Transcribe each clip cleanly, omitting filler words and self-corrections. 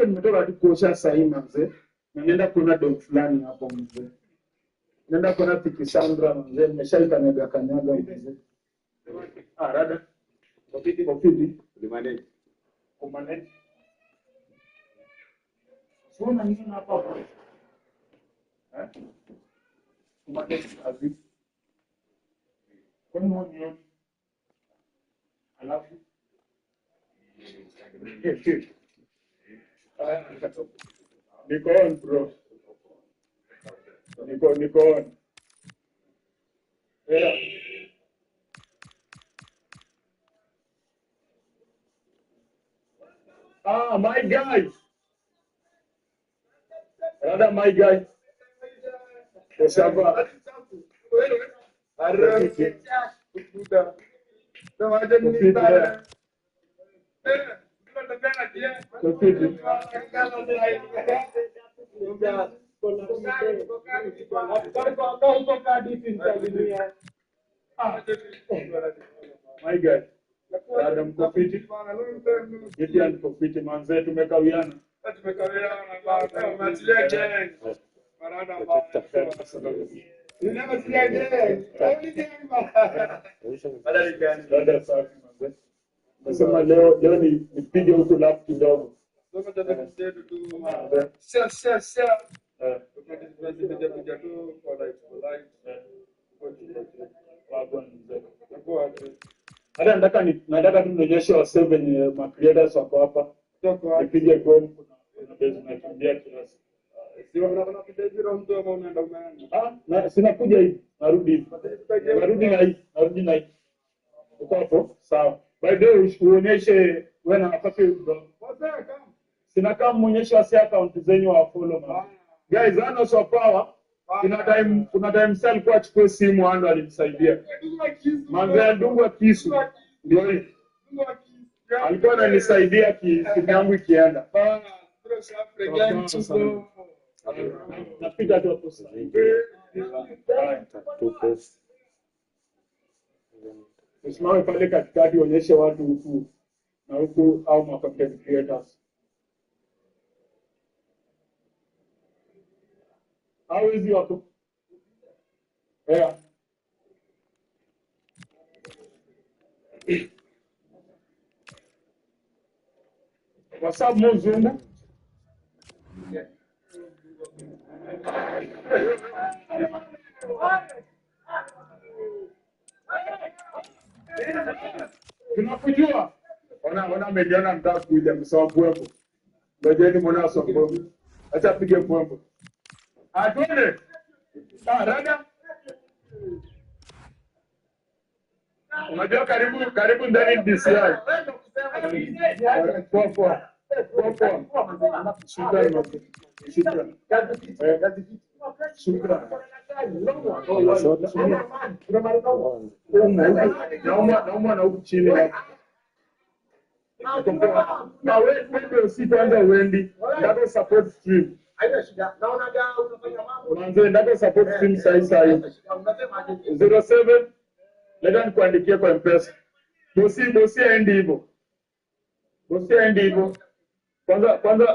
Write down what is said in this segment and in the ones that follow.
nimetoka tu kuosha sahi mzee. Na nenda kuna dog fulani hapo mzee. Nenda kuna Tikisandra mzee, nimeshakanyaga kanyaga mzee. Rada. Kopiti. Limanage. Kumanage. Sona nini hapa? Kumanage kazi. Kwa nini? Alafu Niko on bro. Niko on. Yeah. My guy. Rather my guy. Osava. My guy. Adam Kopiti. Vivian Kopiti manze tumekawiana. You never see again. Nasema leo nipige huku lap kidogo. Hata nataka tu nionyeshe wa 7 ma creators wako hapa. Nipige gome kuna base nakimbia kiasi. Na sinakuja hivi, narudi hivi. Narudi na hii. Uko hapo? Sawa. By the way, uonyeshe wewe na nafasi bro. Sina kama muonyeshe wasi account zenyu wa follow man. Guys, ana so power. Kuna time sell kwa chukua simu ando alimsaidia. Manze ndungwa kisu. Ndio hivi. Alikuwa ananisaidia simu yangu ikienda. Napita tu hapo sasa. Usimame pale katikati uonyeshe watu huku na huku au ma content creators. How is you? Yeah. What's up, Mzungu? Tunakujua. Ona mediana mtaka kuja msawa pwembo. Ngojeni mwana sokoni. Acha pige pwembo. Twende. Rada. Unajua karibu ndani DCI. Poa. Shukran. Naomba na huku chini. Na wewe usipanda Wendy, ndio support stream. Haina shida. Naona unafanya mambo. Manze ndio support stream sasa. 07 leta nikuandikie kwa M-Pesa. Bosi aende hivyo.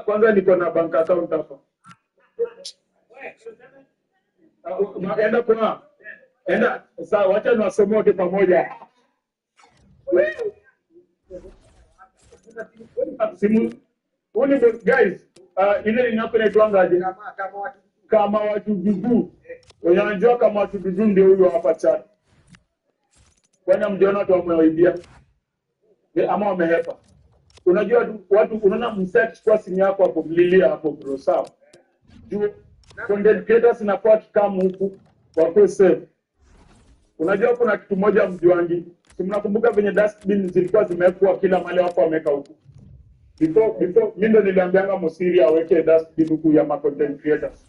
Kwanza niko na bank account hapa. Enda sasa wacha niwasomee wote pamoja. Simu guys, ile inaitwangaje? Kama watu dudu. Unajua kama watu dudu ndio huyo hapa chat. Kwani mjiona watu wamewaibia? Ama wamehepa. Unajua watu unaona msearch kwa simu yako hapo mlilia hapo bro sawa. Juu content creators na kwa kikamu huku wako safe. Unajua kuna kitu moja mjuangi. Si mnakumbuka venye dustbin zilikuwa zimewekwa kila mahali hapo wameka huku. Before mimi ndo niliambianga Musiri aweke dustbin huku ya ma content creators.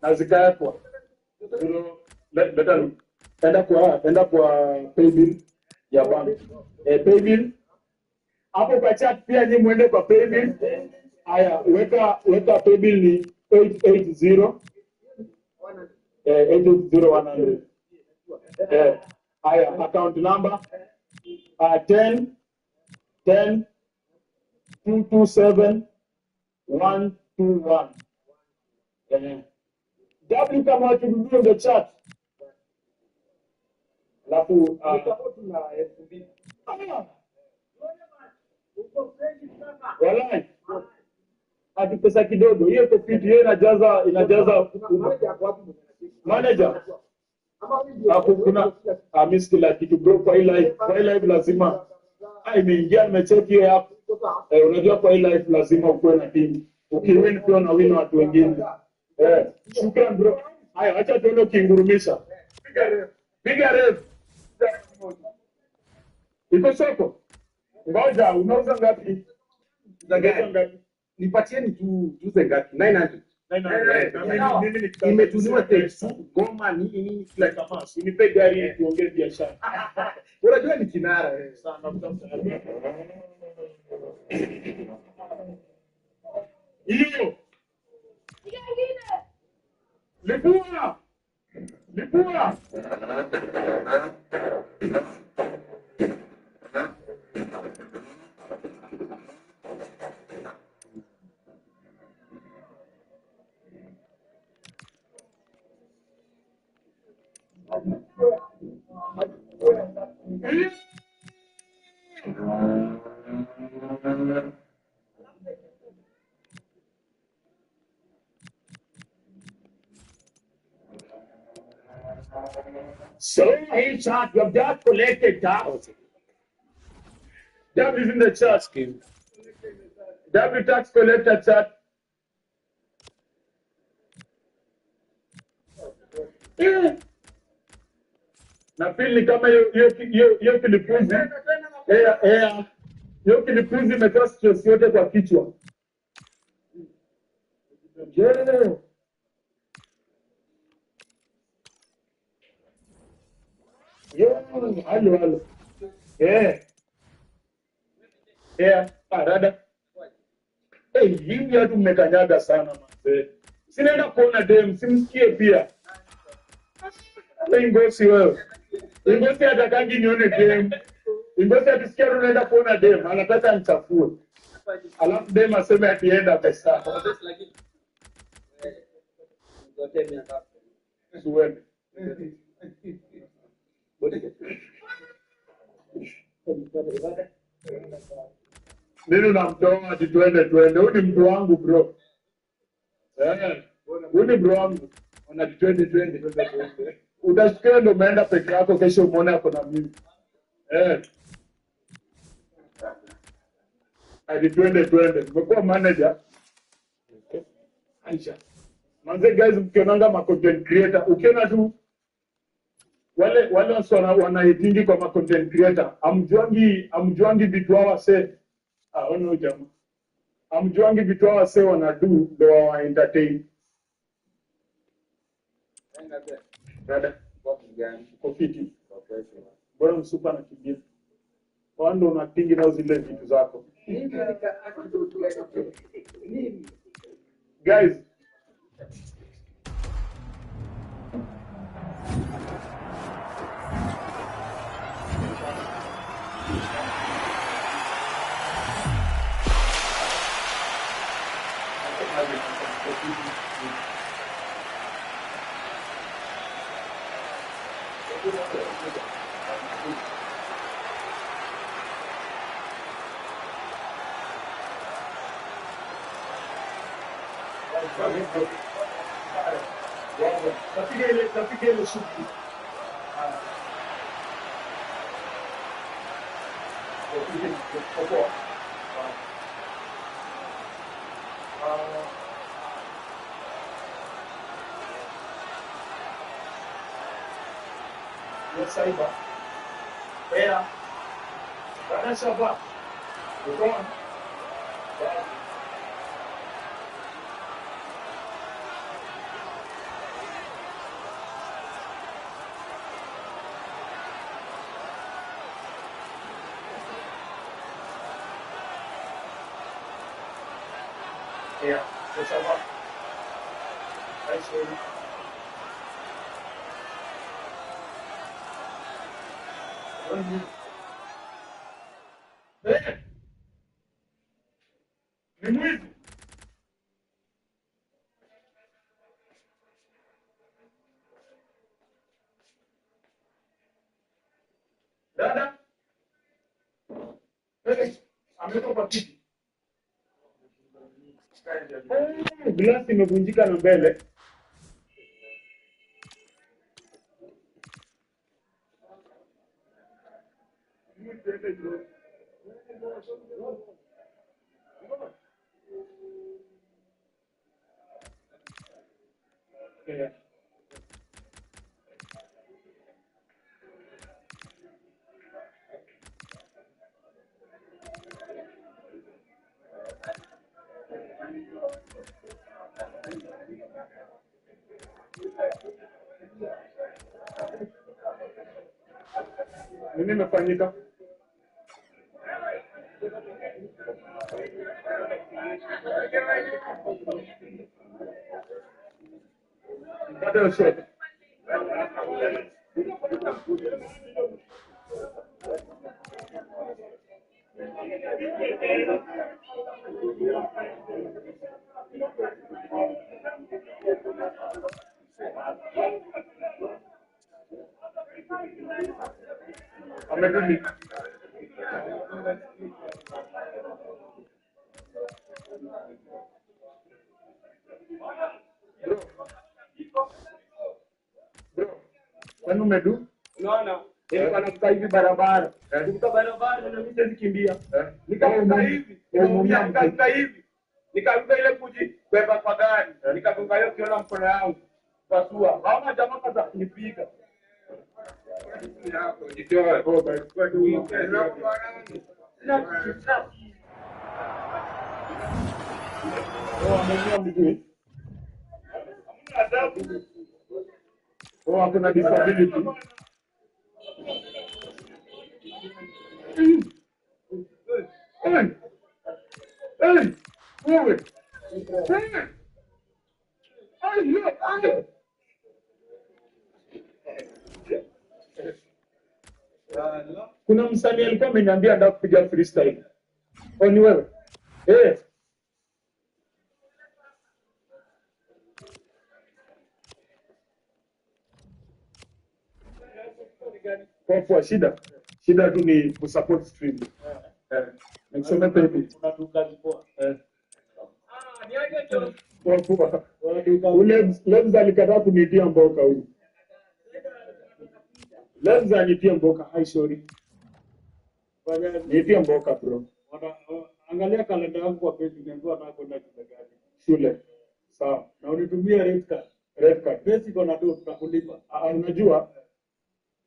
Na zikawekwa. Enda kwa paybill ya bank. Paybill hapo kwa chat pia ni muende kwa paybill. Haya, weka paybill ni 880 880 100. Haya, account number 10 227 121. W kama watu ndio the chat. Alafu walai hadi pesa kidogo hiyo profit hiyo inajaza manager hapo kuna miss la kitu bro kwa hii live lazima imeingia nimecheki hapo unajua kwa hii live lazima ukuwe na team ukiwin pia na win watu wengine shukran bro haya acha tuende kingurumisha piga rev iko soko ngoja unauza ngapi ngapi Nipatieni tu tuze ngapi 900 mimi imetuziwa text goma nini kila kama unipe gari tuongee biashara unajua ni kinara sana hiyo lipua So hey chat, you have just collected tax. That is in the chat scheme. W tax collector chat. Na feel ni kama hiyo kilipuzi. Hiyo kilipuzi imetoa stress yote kwa kichwa. Yeah. Halo. Dada. Hivi watu mmekanyaga sana mzee. Sinaenda kuona dem, simsikie pia. Ingosi wewe. Ingosi atakangi nione dem. Ingosi atisikia unaenda kuona dem, anataka nichafue. Alafu dem aseme atienda pesa. Suweme. Nini unamtoa ati twende. Huyu ni mtu wangu bro. Huyu ni bro wangu. Ona twende. Utasikia ndo umeenda peke yako kesho umeona hapo na mimi. Ati twende. Nimekuwa manager. Aisha. Manze guys mkionanga ma content creator, ukiona tu wale wanahitingi kwa ma content creator, amjuangi vitu hawa say ono jamaa. Amjuangi vitu hawa say wanadu ndo wa entertain. Dada, uko fiti. Bora msupa na kibia. Wando unatingi na zile vitu zako. Guys, Napiga ile shughuli. Yes, Saiba. Yeah. Bana Saba. Go on. Yeah, that's a lot. Thanks, baby. Ni mwizi. kwa kiti. Glasi imevunjika na mbele. Yeah. Nini imefanyika? Bado shot. Amerudi. Bro, kwani umedu? Unaona? Nilikuwa navuka hivi barabara. Kuvuka barabara na mimi siwezi kimbia. Nikavuka hivi. Nikavuka hivi. Nikavuka ile kuji beba kwa gari. Nikavuka hiyo kiona mkono yangu. Pasua. Haona jamaa kaza kunipiga. Hapo jitoe. Kwa tu. Ameumia mguu. Hakuna disability. Kuna msanii alikuwa ameniambia ndio kupiga freestyle. Ni wewe? Kwa shida tu ni kusupport stream. Niseme pepe. Ule Lebs alikataa kunitia mboka huyu. Lebs anitia mboka. Hi, sorry. Nitia mboka bro. Angalia kalenda yangu kwa page niambiwa na kwenda Shule. Sawa. na unitumie red card. Red card. Pesa iko na do tutakulipa. Unajua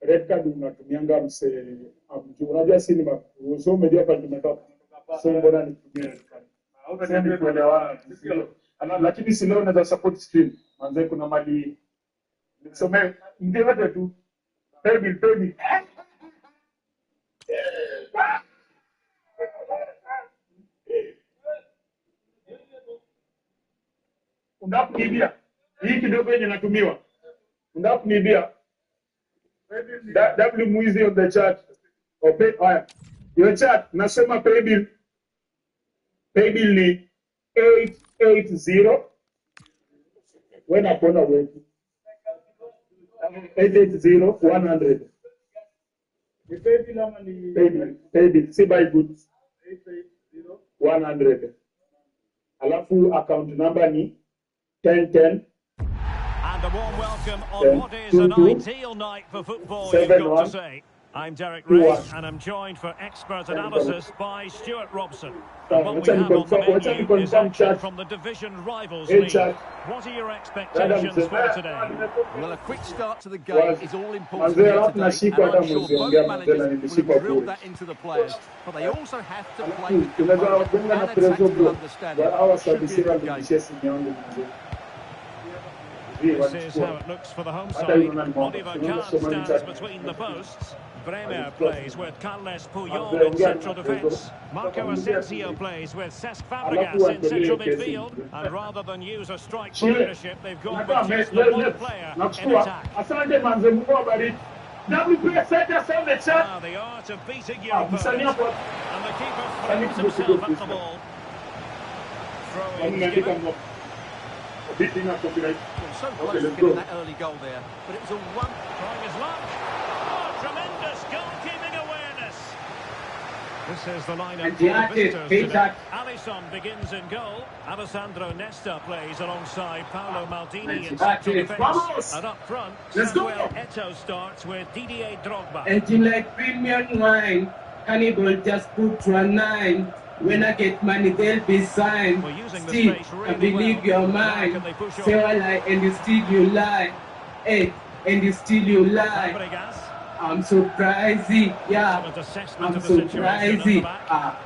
red card unatumianga mse amjua. Unajua si ni so umejua hapa tumetoka. So mbona nitumie red card? Hautaniambia kuelewana. Lakini si leo naweza support stream. Manze kuna mali nisome ndio wote tu. Pay. Unataka kunibia? Hii kidogo yenye natumiwa. Unataka kunibia? W mwizi on the chat. Okay, haya. Your chat nasema pay bill. Pay bill ni 880. Wewe napona wewe. 880 Ni pay bill ama ni pay bill. See buy goods. 100. Alafu account number ni 1010. And a warm welcome on what is an ideal night for football, you've got to say. I'm Derek Ray, and I'm joined for expert analysis by Stuart Robson. And what we have on the menu is action from the division rivals league. What are your expectations for today? Well, a quick start to the game is all important here today, and I'm sure both managers will drill that into the players, but they also have to play with composure and a tactical understanding. Should be a good game. This is how it looks for the home side. Oliver Kahn stands between the posts. Bremer plays with Carles Puyol in central defence. Marco Asensio plays with Cesc Fabregas in central midfield. And rather than use a strike partnership, they've gone with just the one player in attack. Now the art of beating your opponent. And the keeper throws himself at the ball. Throwing given. Well, so close to getting that early goal there, but it was a one. Trying his luck. Oh, tremendous goalkeeping awareness. This is the lineup And for the Giatti, visitors feet today. touch. Alisson begins in goal. Alessandro Nesta plays alongside Paolo Maldini And in Giatti, central defence. vamos! And up front, Let's go! Samuel Eto'o starts with Didier Drogba. Engine like premium wine. Cannibal just put to a 9. When I get money, they'll be signed. Well, using the Still, space I really believe well. your Now mind. can they push Say on? I lie and you still you lie. Hey, and you still you lie. Fabregas. I'm so crazy, yeah. Excellent assessment I'm of the so situation at the crazy, back.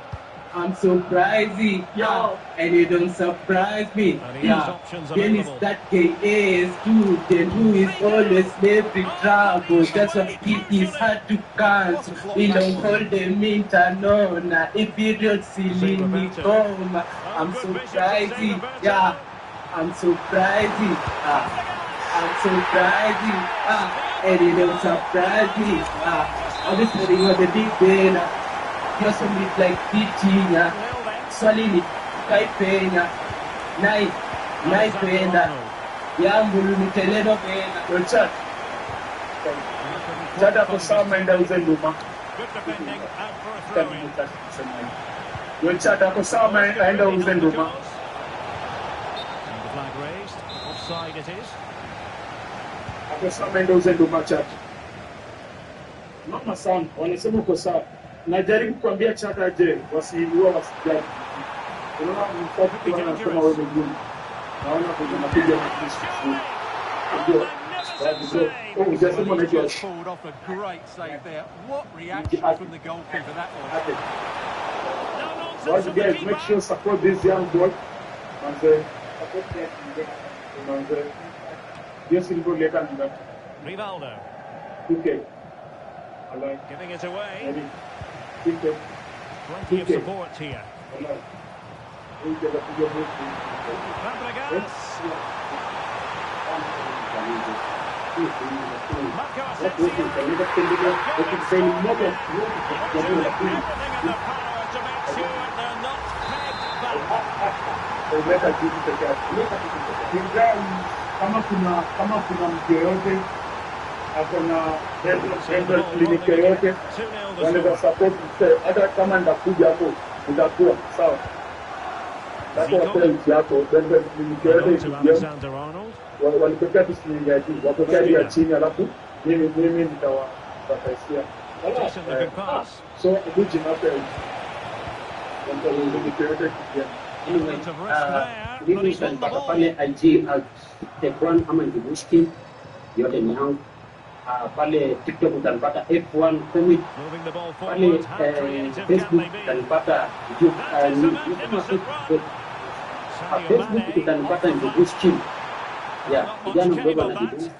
I'm so crazy, yeah. And you don't surprise me, And he has yeah. options Then it's available. that KS too, then who is always every trouble. That's why it is hard to cancel. We don't hold them no, na period ceiling me come. I'm so crazy, yeah. I'm so crazy, I'm so crazy, and you don't surprise me, I'm just putting on the big banner. You're somebody like Pitinha, Solini, Kaipena, Nai Penda, Yambulu, Miteleno Pena. Your chat. Chat ako sama enda uzenduma. Good defending out for a throw-in. Your chat ako sama enda uzenduma. And the flag raised. Offside it is. Ako sama enda uzenduma chat. Mama sana, wanasema uko sawa. Najaribu kuambia chat aje, wasiiua wasijaji. Unaona mfadhili wanasema wewe mgumu. Naona kuna napiga Oh, magnificent save. Oh, just a moment, Just yes. pulled off a great save there. What reaction from the goalkeeper that was. Okay. No nonsense Once from the again, keeper. make sure support this young boy. Manze, support that. Manze, yes, we'll go later on that. Rivaldo Okay. I like. giving it away. Ready. Okay. Plenty of Okay. support here. I like. Okay, let's go. Fabregas. Marco Asensio. Everything in the power to make sure they're not pegged back. Kama kuna mtu yoyote akona dental clinic yoyote 2-0 the wanaweza score. support mse, hata kama ndakuja hapo utakuwa sawa. Sasa wapea nchi yako dental clinic yoyote To ikija Alexander Arnold. walipokea tu shilingi ya juu, wapokea ya chini, alafu mimi nitawapataisia. Decent looking pass. So huji napea dental clinic yoyote ikija. Anyway, Bit of risk there, but mimi he's won the nitapata ball. pale IG F1 ama Njibushki, yote ni yangu. Pale TikTok utanipata F1 Comic, Moving the ball pale forward. How creative can Facebook they be? utanipata That is a magnificent run. Sadio Facebook Mane utanipata off the back. Njibushki. Yeah, Not much kijana came mdogo of anajibu. that.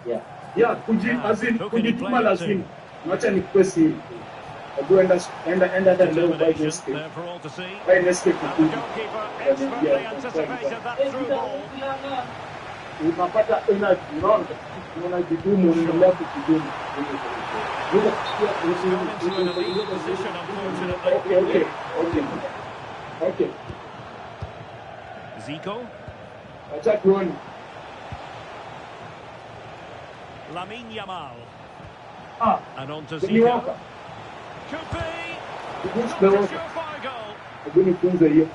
Yeah. Ya, kujituma lazima. Wacha nikupe siri. Hebu enda hata leo by Determination Netscape. there for all to see. By Netscape And the kukuja. goalkeeper expertly anticipated that through ball. Unapata energy, unaona? Unajitumu, unaendelea kujidumu. Gone into an illegal position, unfortunately. Okay. Zico. Acha tuone. Lamine Yamal. Ah, And on to ni Zico. waka. Could be. Kuhusu Not a waka. surefire goal. Hebu nifunze hiyo.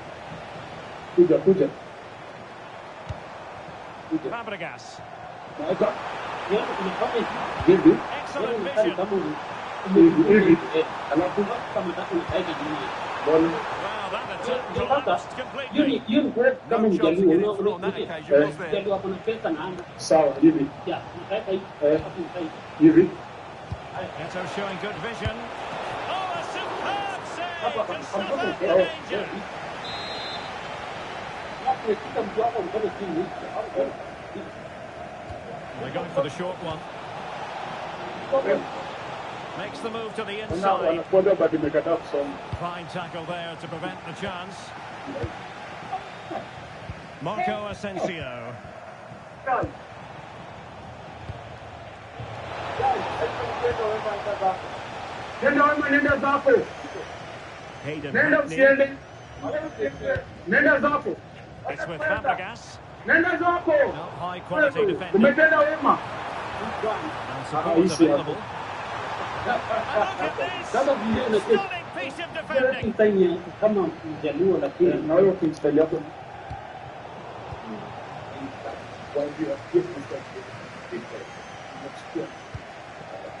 Kuja. Fabregas. Naweka Hivi, Excellent vision. hivi. alafu kama nataka nikaeke juu. Bwana. Wow, that attack collapsed completely. Hiyo ni kama No chance of mjaluo, getting unaona through on that unaona occasion, was there? mjaluo ako na pesa na anga. Sawa, hivi. Yeah, nikaeka hivi. Alafu nikaeka Hivi. Eto'o showing good vision. Oh, a superb save Hapa to hapa stop hapa out the danger. Alafu nikita mtu wako mkono chini. They're going for the short one. Makes the move to the Ona inside. wanakwenda but imekataa kusoma. Fine tackle there to prevent the chance. Marco Asensio. Nenda zako. Hayden Nenda Hackney. usiende. Nenda zako. It's with Fabregas. Nenda zako. Not high quality defending. Umetenda wema. And support easy, available. And look at this. Sasa vile unacheza Stunning piece of defending. Mtanya kama mjaluo lakini Na wewe ukimstyle yako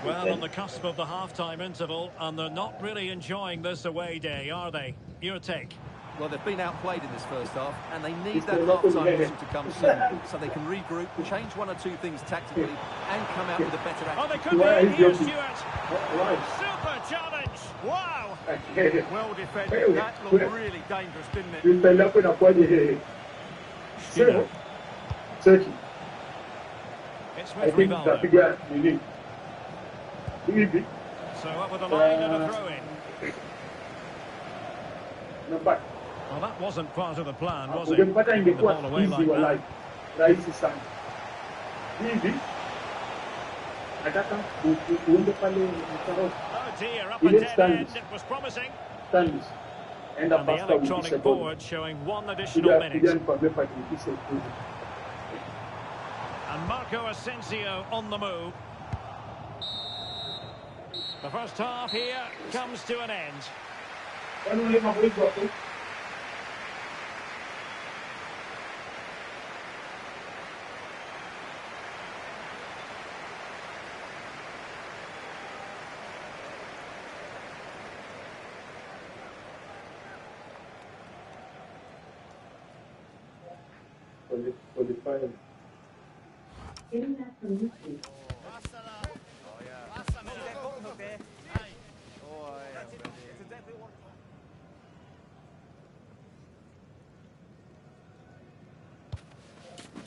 Well, on the cusp of the half-time interval, and they're not really enjoying this away day, are they? Your take? Well, they've been outplayed in this first half, and they need that half-time whistle to come soon, so they can regroup, change one or two things tactically, and come out with a better Oh, they attitude. could be in here, Stuart. right. Super challenge. Wow. Well defended. That looked really dangerous, didn't it? Mstyle yako inakuwaje? Sio. Cheki. It's I with think Rivaldo. tapiga nini? Hivi. So up with a line and a throw-in. Namba. Well, that wasn't part of the plan, was it? Ungempata Giving the ingekuwa ball away easy like walai. that. Rahisi sana. Hivi. Nataka uende pale mtaro. Oh dear, up He and did dead stand. end. It was promising. Stanley. Enda And the pasta electronic urudishe ball. board showing 1 additional Kuja minute. nikwambie patikishe tu. And Marco Asensio on the move. The first half here comes to an end. Kwani ule mabwezo hapo? Qualifying.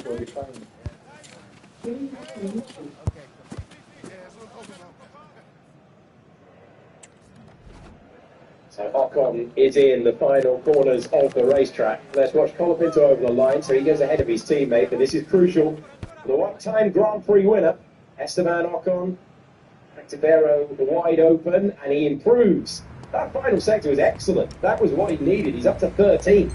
Qualifying. So Ocon is in the final corners of the racetrack. Let's watch Colapinto over the line, so he goes ahead of his teammate, but this is crucial for the one-time Grand Prix winner, Esteban Ocon. Activero wide open, and he improves. That final sector was excellent. That was what he needed. He's up to 13.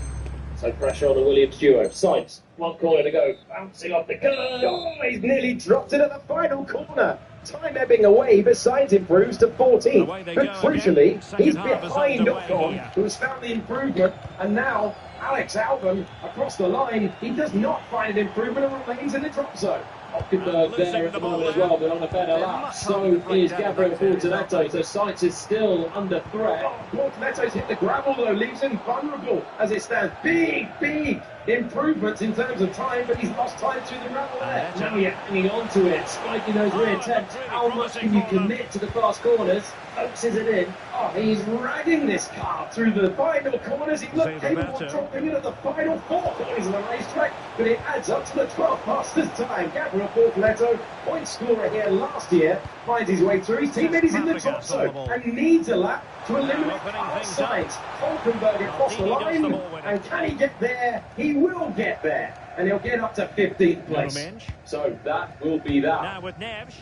So pressure on the Williams duo. Sainz, one corner to go, bouncing off the curb. Oh, he's nearly dropped it at the final corner. Time ebbing away, but Sainz improves to 14. Away they But go crucially, again. Second he's half is behind underway Ocon, here. who has found the improvement, and now Alex Albon across the line. He does not find an improvement and remains in the drop zone. Hockenberg there at the moment as well, but on a better lap. So is Gabriel Fortunato. So Sainz is still under threat. Fortunato's hit the gravel though, leaves him vulnerable as it stands. Big improvements in terms of time, but he's lost time through the gravel there. Now you're hanging on to it, spiking those rear temps. How much can you commit to the fast corners? Focuses it in. Oh, he's ragging this car through the final corners. He looked capable of dropping it at the final 4 corners of the racetrack, but it adds up to the 12th fastest time. Gabriel Fortunato, point scorer here last year, finds his way through. His teammate is in the top zone and needs a lap to eliminate Carlos Sainz. Hulkenberg across the line, and can he get there? He will get there, and he'll get up to 15th place. So that will be that. Now with Neves.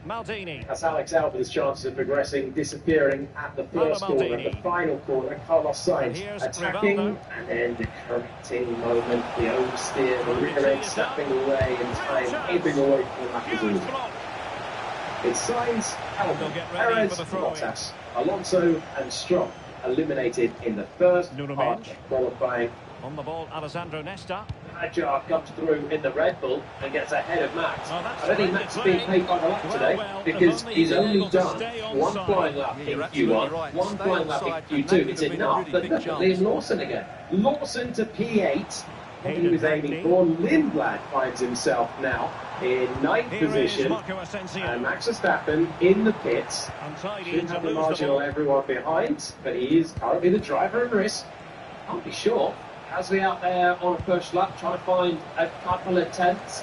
Maldini. That's Alex Albon's chances of progressing, disappearing at the first corner, the final corner. Carlos Sainz attacking, and then the correcting moment, the oversteer, the rear end snapping away, and time ebbing away from the Macazoo. It's Sainz, Albon, Perez, Bottas, Alonso, and Stroll eliminated in the first part of qualifying. On the ball, Alessandro Nesta. Hadjar comes through in the Red Bull and gets ahead of Max. Oh, I don't think Max is being paid by the lap today because he's only done one flying lap in Q1, one flying lap in Q2. It's enough, but look at Liam Lawson again. Lawson to P8. What he was aiming for. Lindblad finds himself now in 9th position. And Max Verstappen in the pits. Should have the margin on everyone behind, but he is currently the driver of risk. Can't be sure. Gasly out there on a first lap trying to find a couple of tenths.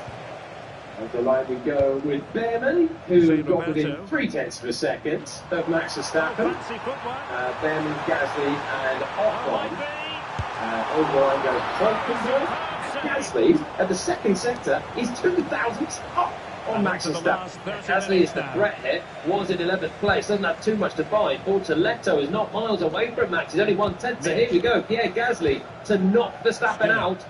Over the line we go with Behrman, who got within 0.3 of a second of Max Verstappen. Behrman, Gasly and Ocon. Over the line goes Hulkenberg. Gasly at the second sector is 2 thousandths up on Max Verstappen. Gasly is the threat here, was in 11th place, doesn't have too much to find. Bortoletto is not miles away from Max, he's only 1/10, so here we go. Pierre Gasly to knock Verstappen out.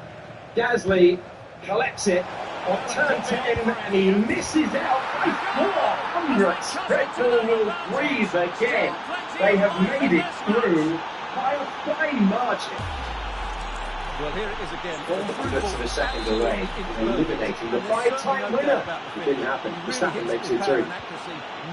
Gasly collects it on turn 10 and he misses out by 4 600th. Red Bull will breathe again. They have made it through by a fine margin. Well, here it is again. Almost to the second away, eliminating the five-time winner. It didn't happen. Verstappen makes it through.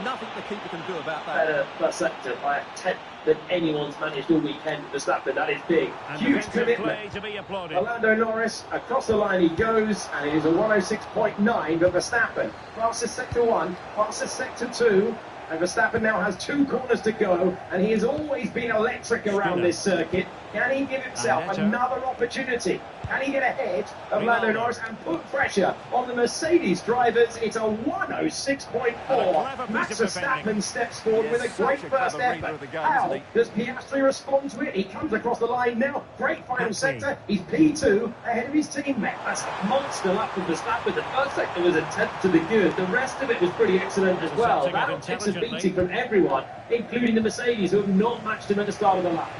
Nothing the keeper can do about that. Better first sector by a tenth than anyone's managed all weekend. Verstappen, that is big. And huge defensive commitment. play to be applauded. Lando Norris, across the line he goes, and it is a 106.9, but Verstappen passes sector 1, passes sector 2, and Verstappen now has 2 corners to go, and he has always been electric around this circuit. Can he give himself another opportunity? Can he get ahead of Lando Norris and put pressure on the Mercedes drivers? It's a 106.4. Max Verstappen steps forward with a great first effort. How does Piastri respond to it? He comes across the line now. Great final sector. He's P2 ahead of his teammate. That's a monster lap from Verstappen. The first sector was a tenth to the good. The rest of it was pretty excellent as well. That takes a beating from everyone, including the Mercedes, who have not matched him at the start of the lap.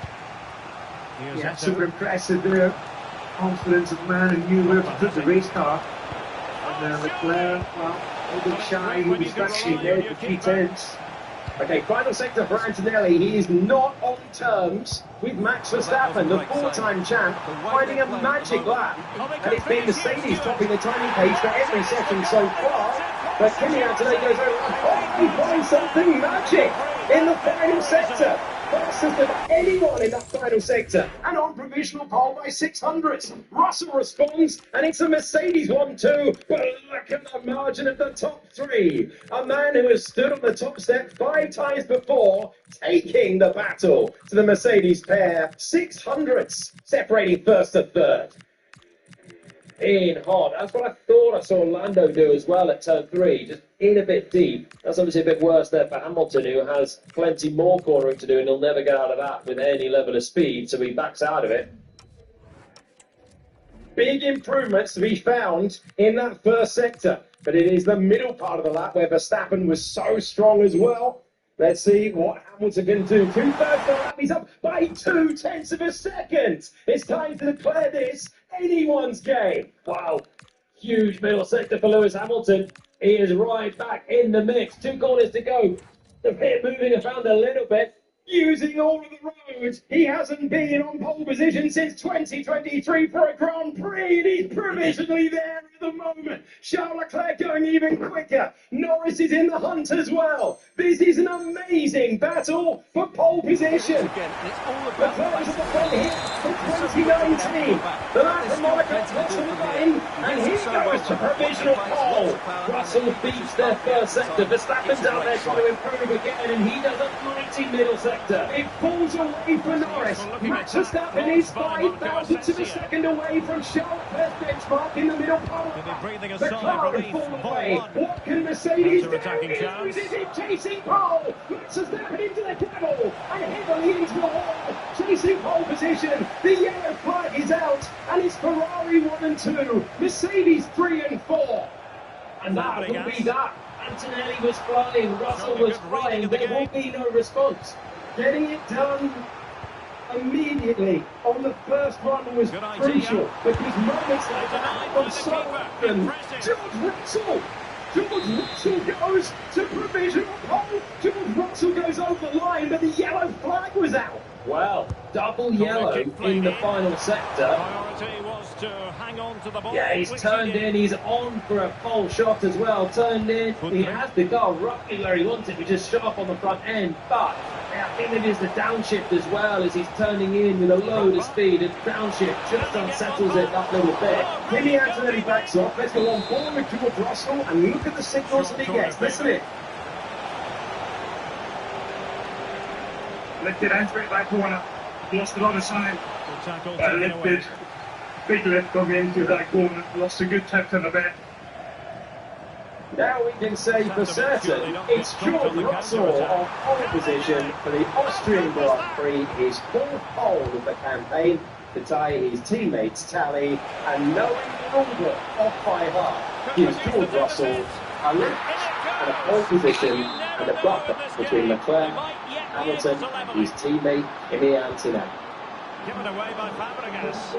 Yeah, super impressive there. Confidence of the man who knew where to put the race car. And Leclerc, well, a bit shy, he was actually there for 3 tenths. Okay, final sector for Antonelli. He is not on terms with Max Verstappen, the 4-time champ, finding a magic lap. And it's been Mercedes topping the timing pace for every session so far. But Kimi Antonelli goes over and he finds something magic in the final sector. Faster than anyone in that final sector, and on provisional pole by 600. Russell responds, and it's a Mercedes 1-2, but look at the margin of the top 3. A man who has stood on the top step 5 times before, taking the battle to the Mercedes pair. 600ths separating first to third. In hot. That's what I thought I saw Lando do as well at turn 3, just in a bit deep. That's obviously a bit worse there for Hamilton, who has plenty more cornering to do, and he'll never get out of that with any level of speed, so he backs out of it. Big improvements to be found in that first sector, but it is the middle part of the lap where Verstappen was so strong as well. Let's see what Hamilton can do. 2/3 of the lap, he's up by 2 tenths of a second. It's time to declare this anyone's game. Wow, huge middle sector for Lewis Hamilton. He is right back in the mix. 2 corners to go. The pit moving around a little bit, using all of the roads. He hasn't been on pole position since 2023 for a Grand Prix, and he's provisionally there at the moment. Charles Leclerc going even quicker. Norris is in the hunt as well. This is an amazing battle for pole position. Leclerc is at the front here for 2019. The lap from Monaco across the line, and he goes to provisional pole. Russell beats their first sector. Verstappen's out there trying to improve again, and he does a mighty middle sector. It falls away for Norris. Max Verstappen is 5 thousandths of a second away from Charles Leclerc's benchmark in the middle pole. McLaren fall away. What can Mercedes do? Is it chasing pole? Max Verstappen into the gravel and heavily into the wall. Chasing pole position. The yellow flag is out, and it's Ferrari 1 and 2, Mercedes 3 and 4. And that will be that. Antonelli was flying, Russell was flying. There will be no response. Getting it done immediately on the first one was crucial, because moments like that come so often. George Russell goes to provisional pole. George Russell goes over the line, but the yellow flag was out. Well, double yellow in the final sector. Yeah, he's turned in, he's on for a pole shot as well. Turned in, he has the car roughly where he wants it, which is sharp on the front end, but I think it is the downshift as well, as he's turning in with a load of speed, and downshift just unsettles it that little bit. Kimi Antonelli backs off. Let's go on board with George Russell and look at the signals that he gets. Listen in. Lifted entry back corner, lost a lot of time. Lifted, big lift coming into that corner, lost a good tenth in the bit. Now we can say for certain it's George Russell on pole position for the Austrian Grand Prix, his 4th pole of the campaign, to tie his teammates' tally, and knowing the order off by half gives George Russell a lift and a pole position and a buffer between Leclerc, Hamilton, and his teammate Kimi Antonelli. Given away by Fabregas.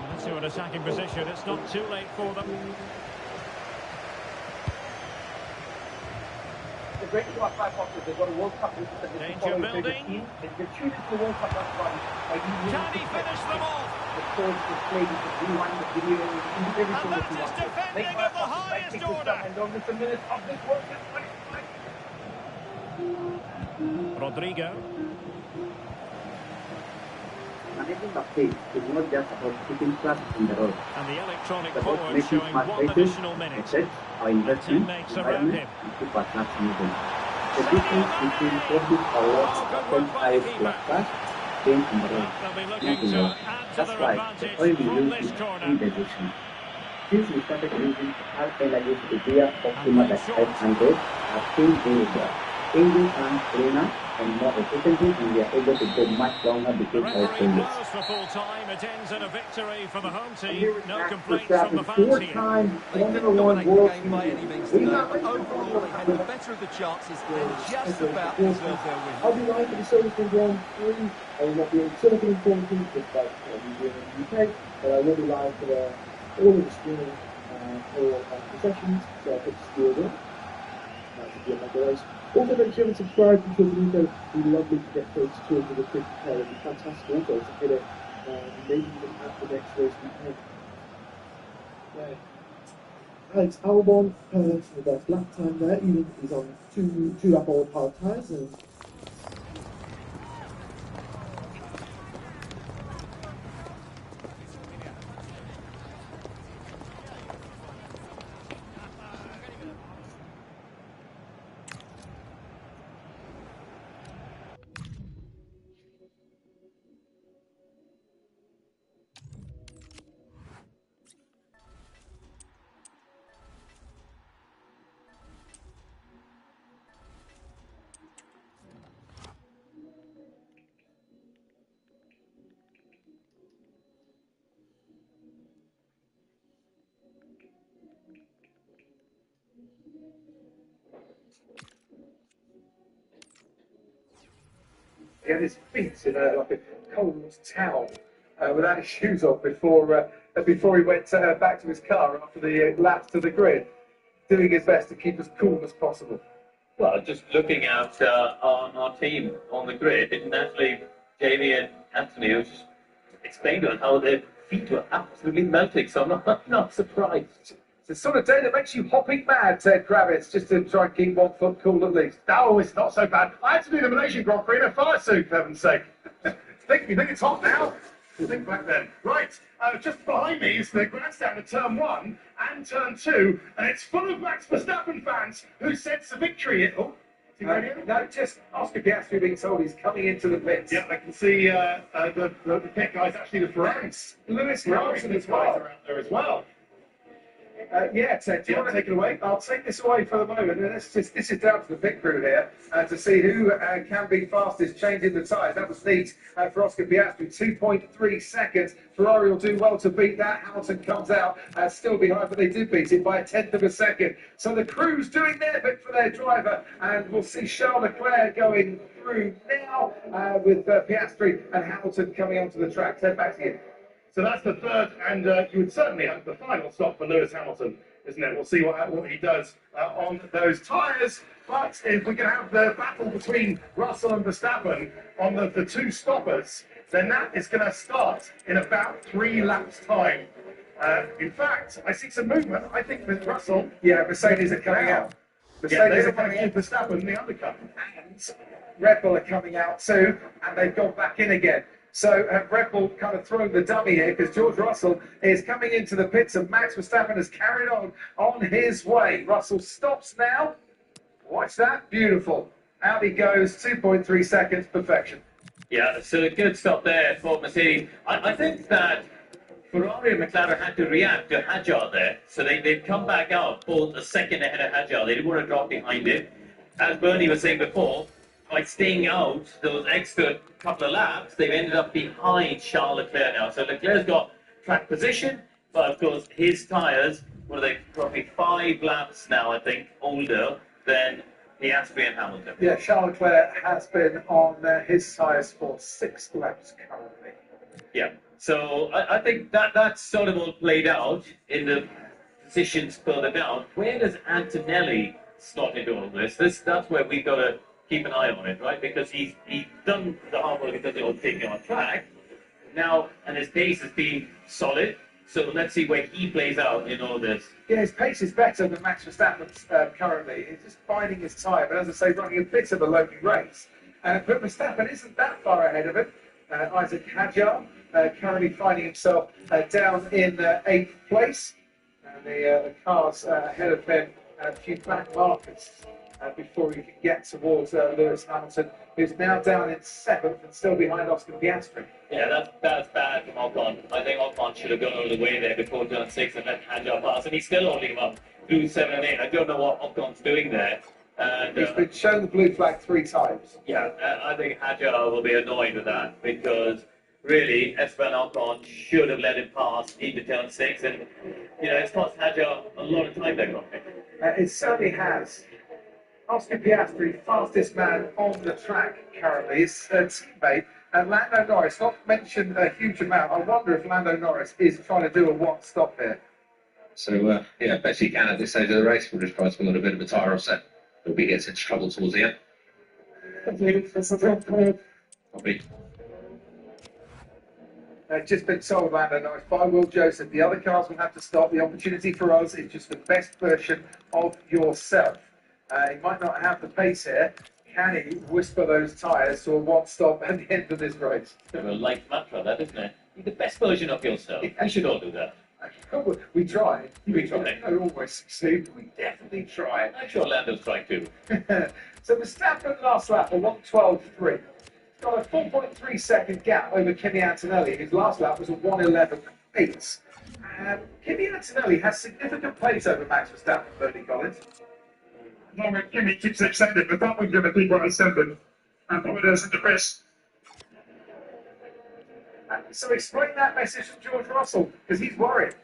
Let's see what attacking position. It's not too late for them. great qualifier boxes. They've got a World Cup. Danger building. They can choose the World Cup by Can he finish them off? the course, the play, the rewind, the video, everything And that you that is want. defending of the highest order. And don't miss a minute of this World Cup. Rodrigo. Managing the pace is not just about keeping track on the road. And the electronic It's about board making showing smart one choices, additional minute. assets, or investment, Teammates around environment, him. and keep our tracks moving. The difference between what is our from highest plus class came in the road, They'll be not looking in to the road. add to That's their why the advantage oil we from use this is corner. indigestion. Since we started using alkyl against the gear Optima at 500, our team is engine runs cleaner and more efficiently, and we are able to go much longer The between our referee changes. blows for full time. It ends in a victory for the home team. Here is No Max complaints from the Verstappen, fans here. four-time They didn't Formula One dominate the World game by any Champion. means He's today, not but racing overall for they had the better of the chances and just about deserved their win. I'll be right for the Silverstone Grand Prix. I will not be able to Silverstone Grand Prix just like New Zealand and UK, but I will be live for all of the streaming for the sessions, so I could steal them. That's a good race. Also, make sure to subscribe to the video. It'd be lovely to get close to 250k. It'd be fantastic also to hit it, maybe even at the next race weekend. Alex Albon with the best lap time there, even if he's on two lap old hard tyres. And He had his feet in like a cold towel without his shoes on before he went back to his car after the laps to the grid, doing his best to keep as cool as possible. Well, just looking at our team on the grid, it naturally, Jamie and Anthony was just explained to us how their feet were absolutely melting, so I'm not surprised. It's the sort of day that makes you hopping mad, Ted Kravitz, just to try and keep 1 foot cool at least. No, it's not so bad. I had to do the Malaysian Grand Prix in a fire suit, for heaven's sake. You think it's hot now? Think back then. Right, just behind me is the grandstand of Turn 1 and Turn 2, and it's full of Max Verstappen fans who sense a victory. Oh, is he ready? No, just Oscar Piastri being told he's coming into the pits. Yeah, I can see the pit guys, actually the Ferraris. Lewis Ferraris Hamilton and as his guys well. are out there as well. Yeah, Ted, do you Yeah, want to take it away? I'll take this away for the moment. And this is down to the pit crew here to see who can be fastest changing the tyres. That was neat for Oscar Piastri. 2.3 seconds. Ferrari will do well to beat that. Hamilton comes out still behind, but they did beat it by a tenth of a second. So the crew's doing their bit for their driver, and we'll see Charles Leclerc going through now with Piastri and Hamilton coming onto the track. Ted, back to you. So that's the third, and you would certainly hope the final stop for Lewis Hamilton, isn't it? We'll see what he does on those tyres. But if we can have the battle between Russell and Verstappen on the two stoppers, then that is going to start in about 3 laps' time. In fact, I see some movement. I think with Russell. Yeah, Mercedes are coming out. Mercedes are coming in Verstappen in the undercut. And Red Bull are coming out too, and they've gone back in again. So Red Bull kind of throwing the dummy here because George Russell is coming into the pits and Max Verstappen has carried on his way. Russell stops now. Watch that. Beautiful. Out he goes. 2.3 seconds. Perfection. Yeah, so a good stop there for Mercedes. I think that Ferrari and McLaren had to react to Hadjar there. So they've come back out both a second ahead of Hadjar. They didn't want to drop behind him. As Bernie was saying before, by staying out those extra couple of laps, they've ended up behind Charles Leclerc now. So Leclerc's got track position, but of course his tyres, what are they, probably 5 laps now, I think, older than Piastri and Hamilton. Yeah, Charles Leclerc has been on his tyres for 6 laps currently. Yeah, so I think that's sort of all played out in the positions further down. Where does Antonelli slot into all this. That's where we've got to keep an eye on it, right? Because he's done the hard work, he does it all taking on track now, and his pace has been solid. So let's see where he plays out in all this. Yeah, his pace is better than Max Verstappen's currently. He's just finding his time, but as I say, running a bit of a lonely race. But Verstappen isn't that far ahead of him. Isaac Hadjar currently finding himself down in 8th place. And the car's ahead of him, a few back markers before he can get towards Lewis Hamilton, who's now down in 7th and still behind Oscar Piastri. Yeah, that's bad from Ocon. I think Ocon should have gone all the way there before turn 6 and let Hadjar pass, and he's still holding him up through 7 and 8. I don't know what Ocon's doing there. And, he's been shown the blue flag 3 times. Yeah, I think Hadjar will be annoyed with that because really Esteban Ocon should have let him pass into turn 6, and it's cost Hadjar a lot of time there. It certainly has. Oscar Piastri, fastest man on the track currently, his teammate. And Lando Norris, not mentioned a huge amount. I wonder if Lando Norris is trying to do a one stop here. So, best he can at this stage of the race. We'll just try to pull a bit of a tyre offset. If he gets into trouble towards the end. Copy. Just been told, Lando Norris, by Will Joseph, the other cars will have to stop. The opportunity for us is just the best version of yourself. He might not have the pace here. Can he whisper those tyres to a one stop at the end of this race? Bit of a light mantra, that, isn't it? Be the best version of yourself. We should all do that. We try. We don't always succeed, but we definitely try. I'm sure Lando's trying too. So Verstappen last lap, a 1:12.3. Got a 4.3 second gap over Kimi Antonelli. His last lap was a 1:11.8. Kimi Antonelli has significant pace over Max Verstappen, Bernie Collins. No, Kimi keeps extending, but that one's going to keep on extending. And Pomeroy's in the best. So explain that message to George Russell, because he's worried.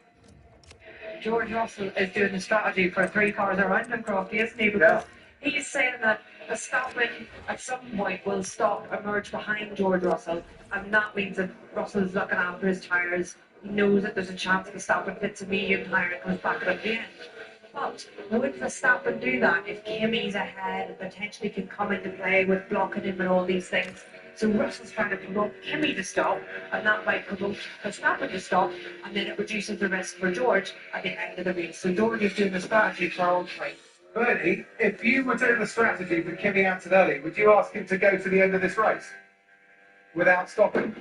George Russell is doing the strategy for 3 cars around him, Crofty, isn't he? Because he's saying that Verstappen at some point will stop, emerge behind George Russell, and that means that Russell's looking after his tyres. He knows that there's a chance Verstappen hits a medium tyre and comes back at the end. But would Verstappen do that if Kimi's ahead and potentially can come into play with blocking him and all these things? So Russell's trying to provoke Kimi to stop, and that might provoke Verstappen to stop, and then it reduces the risk for George at the end of the race. So George is doing the strategy for all 3. Bernie, if you were doing the strategy for Kimi Antonelli, would you ask him to go to the end of this race without stopping?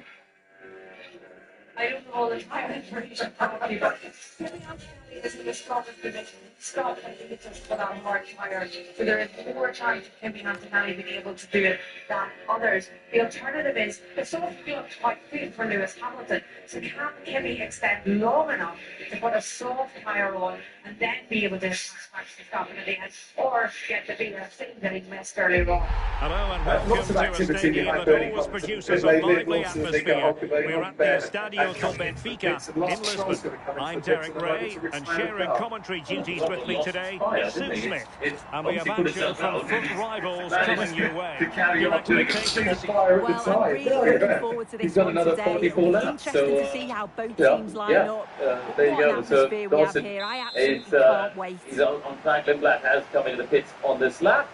I don't know all the time information probably, but Kimi Antonelli is in the strongest position. Stop, I think it's just for that hard tyre. So there is more chance of Kimi Antonelli being able to do it than others. The alternative is, it's sort of quite good for Lewis Hamilton. So can Kimi extend long enough to put a soft tyre on and then be able to Max Verstappen at the end, or get the BFC that he missed earlier on? Hello and welcome lots of to a activity stadium behind that Bernie always Collins. produces a They lively live also as they go atmosphere. hockey, they We're go at the bed. Estadio Col Benfica in Lisbon. I'm Derek Ray, and sharing commentary duties with me today is Sue Smith. And we have action from front rivals coming your way. Your expectations? Well, I'm really looking forward to this one today. Interesting to see how both teams line up. There you go. So we have Dawson here. I absolutely can't wait. He's on track. Leclerc has come into the pits on this lap.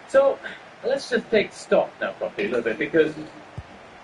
So let's just take stock now, properly, a little bit, because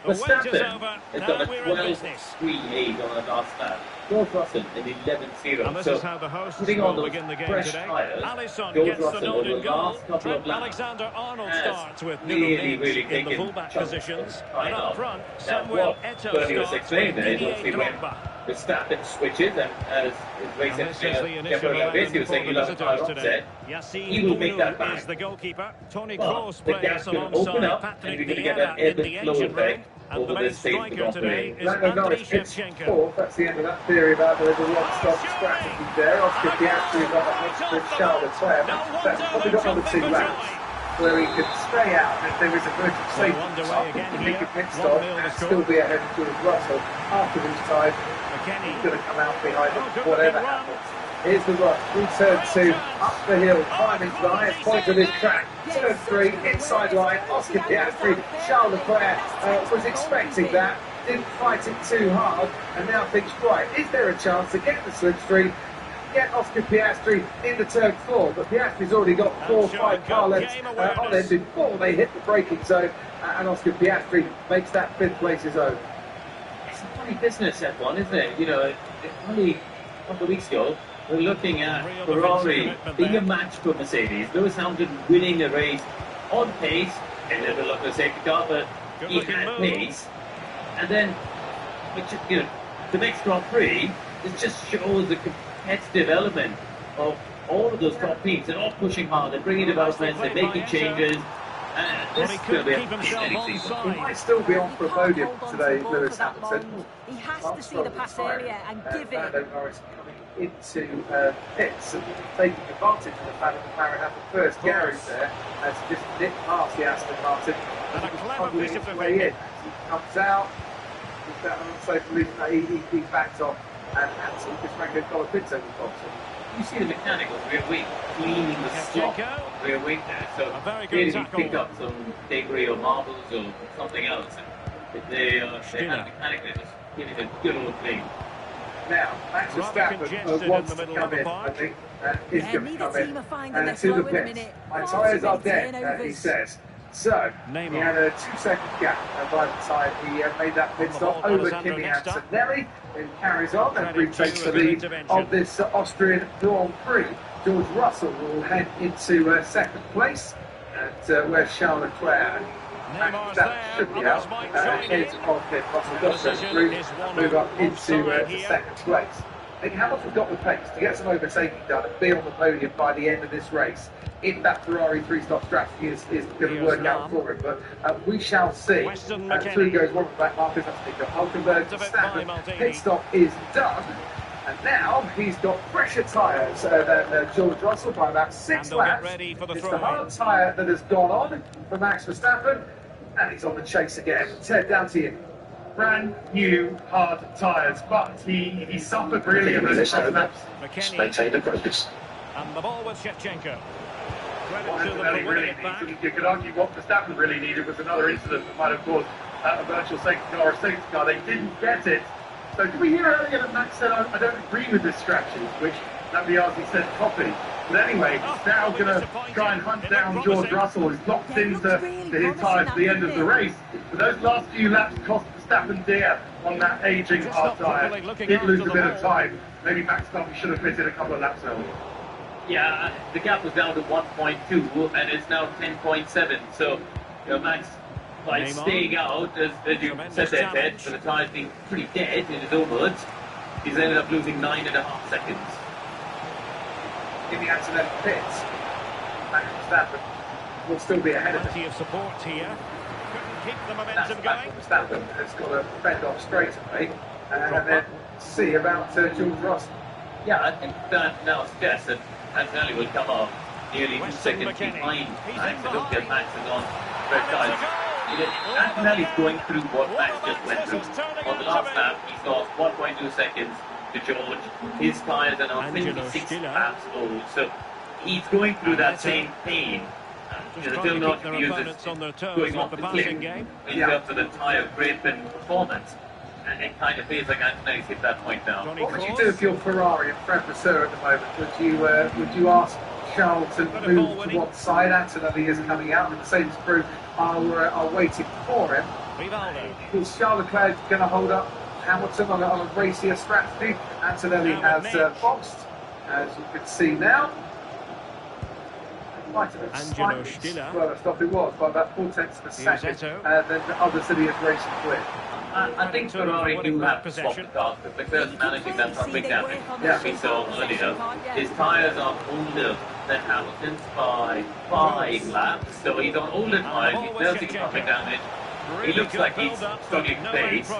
Verstappen has done a 12.38 on the last lap. George Russell an 11.0. And this is how the hosts putting will on those begin the game fresh today. tyres, Alisson George gets the Russell nod over in the goal. last couple Trent of laps Alexander-Arnold has starts with really Nuno in the taken fullback chunks positions. of And up front, Samuel Now, what Eto'o Bernie was starts explaining with there is Didier obviously when Drogba. Verstappen switches and as his race And this is the engineer, initial Deborah Lopez, he 11 was for saying the he loves visitors tyre today. offset. He will make that Yassine back. is the goalkeeper. Tony But Kroos the plays gap's going to open alongside up, and Patrick you're going to get that Vieira ebb in the and flow engine room. effect And the over main this stage of the striker today is Lando Andriy Norris hits Shevchenko. 4th. That's the end of that theory about the one-stop strategy there. Oscar Piastri got that next with Charles Leclerc. That's probably got another 2 laps where he could stay out if there is a version of safety stop. He could pit stop and still be ahead of George Russell after this time. He's going to come out behind him, whatever happens. Here's the rush, through turn 2, up the hill, climbing to the highest point of this track. Turn 3, inside line, Oscar Piastri, Charles Leclerc was expecting that, didn't fight it too hard, and now thinks, right, is there a chance to get the slipstream? get Oscar Piastri into turn 4, but Piastri's already got 4 or 5 car lengths on him before they hit the braking zone, and Oscar Piastri makes that 5th place his own. It's a funny business, F1, isn't it? You know, only a couple of weeks ago, we're looking at Ferrari being a match for Mercedes. Lewis Hamilton winning the race on pace, a little bit of a safety car, but he had pace. And then, you know, the next Grand Prix, it just shows the competitive element of all of those top teams. They're all pushing hard, they're bringing developments, they're making changes. This is going to be a fascinating season. He might still be on for a podium today, Lewis Hamilton. He has to see the pass earlier and give it. Lando Norris coming into pits and taking advantage of the fact that McLaren had the first garage there to just nip past the Aston Martin and fumbling his way in. As he comes out, he's down on the safe release, he backs off, and Ansel just Franco Colapinto was boxing. You see the mechanical rear wing cleaning the slot rear wing there, so maybe he pick up some debris or marbles or something else, and they had mechanically just giving a good old clean. Now, Max Verstappen wants to come in, I think, is going to come in to the pits. My tyres are dead, he says. So, he had a 2-second gap by the time he made that pit stop over Kimi Antonelli, who carries on and retakes the lead of this Austrian Grand Prix. George Russell will head into 2nd place, and where Charles Leclerc that should be out, heads on pit. Russell does go through, move up into 2nd place. I think Hamilton got the pace to get some overtaking done and be on the podium by the end of this race. If that Ferrari 3-stop strategy is going to work out for him, but we shall see. 3 goes 1 back, Marcus, that's Nico Hulkenberg. Verstappen pit stop is done, and now he's got fresher tyres than George Russell by about 6 laps. It's the hard tyre that has gone on for Max Verstappen, and he's on the chase again. Ted, down to you. Brand new hard tyres, but he suffered really in those last laps. Maintain the progress. And the ball with Shevchenko. You could argue what Verstappen really needed was another incident that might have caused a virtual safety car or a safety car. They didn't get it. So did we hear earlier that Max said, I don't agree with this strategy, which Lambiase said copy. But anyway, he's now going to try and hunt down George Russell, who's locked into his tyres at the end of the race. But those last few laps cost Verstappen dear on that aging hard tyre. Did lose a bit of time. Maybe Max Verstappen should have pitted a couple of laps earlier. Yeah, the gap was down to 1.2 and it's now 10.7. So, you know, Max, by staying out, as you said there, Ted, for the tyres being pretty dead in his own words, he's ended up losing 9.5 seconds. In the Antonelli pits, Max Verstappen will still be ahead of him. Plenty of support here. Couldn't keep the momentum going. Verstappen has got to fend off straight away and then see about George Russell. Yeah, I think that now suggests that Antonelli will come off nearly 2 seconds behind Max. I don't get Max is on red tyres. Antonelli's going through what Max just went through. On the last lap, he lost 1.2 seconds to George. His tyres are now 56 laps old, so he's going through that same pain. Still not users going off the cliff in terms of the tyre grip and performance. And it kind of feels like Antonelli's hit that point now. What would you do if you're Ferrari and Fred Vasseur at the moment? Would you ask Charles to move to one side? Antonelli is coming out, and the Mercedes crew are waiting for him. Is Charles Leclerc going to hold up Hamilton on a racier strategy? Antonelli has boxed, as you can see now. Might have been slightly slower stop it was by about 4/10 of a second than the other city is racing with. I think Ferrari do have to swap the cars, but Leclerc's managing that from big damage. As we saw earlier, his tyres are older than Hamilton's by 5 laps, so he's on older tyres, he's nursing traffic damage. He looks like he's struggling to pace.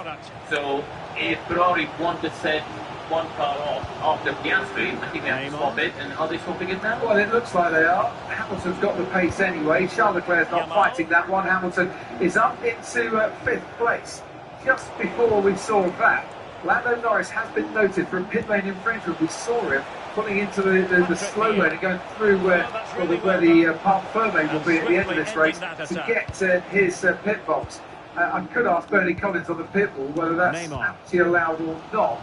So if Ferrari want to set one car off after Piastri, I think they have to swap it, and are they swapping it now? Well, it looks like they are. Hamilton's got the pace anyway. Charles Leclerc's not fighting that one. Hamilton is up into 5th place. Just before we saw that, Lando Norris has been noted for a pit lane infringement. We saw him pulling into the slow lane and going through where the Parc Ferme will be at the end of this race to get his pit box. I could ask Bernie Collins on the pit wall whether that's actually allowed or not.